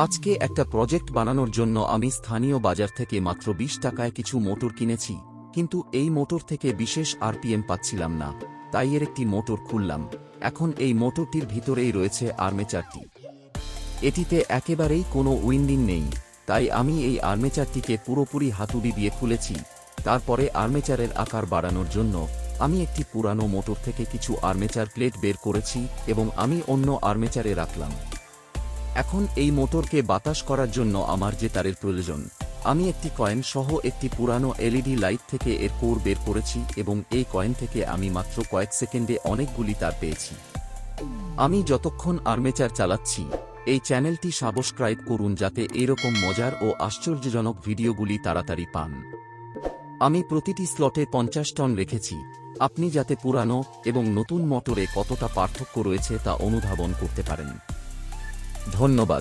আজকে একটা প্রজেক্ট বানানোর জন্য আমি স্থানীয় বাজার থেকে মাত্র 20 টাকায় কিছু মোটর কিনেছি, কিন্তু এই মোটর থেকে বিশেষ আরপিএম পাচ্ছিলাম না, তাই এর একটি মোটর খুললাম। এখন এই মোটরটির ভিতরেই রয়েছে আর্মেচারটি। এটিতে একেবারেই কোনো উইন্ডিং নেই, তাই আমি এই আর্মেচারটিকে পুরোপুরি হাতুড়ি দিয়ে খুলেছি। তারপরে আর্মেচারের আকার বাড়ানোর জন্য আমি একটি পুরানো মোটর থেকে কিছু আর্মেচার প্লেট বের করেছি এবং আমি অন্য আর্মেচারে রাখলাম। এখন এই মোটরকে বাতাস করার জন্য আমার যে তারের প্রয়োজন, আমি একটি কয়েন সহ একটি পুরানো এলইডি লাইট থেকে এর কোর বের করেছি এবং এই কয়েন থেকে আমি মাত্র কয়েক সেকেন্ডে অনেকগুলি তার পেয়েছি। আমি যতক্ষণ আর্মেচার চালাচ্ছি, এই চ্যানেলটি সাবস্ক্রাইব করুন যাতে এরকম মজার ও আশ্চর্যজনক ভিডিওগুলি তাড়াতাড়ি পান। আমি প্রতিটি স্লটে 50 টন রেখেছি, আপনি যাতে পুরানো এবং নতুন মোটরে কতটা পার্থক্য রয়েছে তা অনুধাবন করতে পারেন। ধন্যবাদ।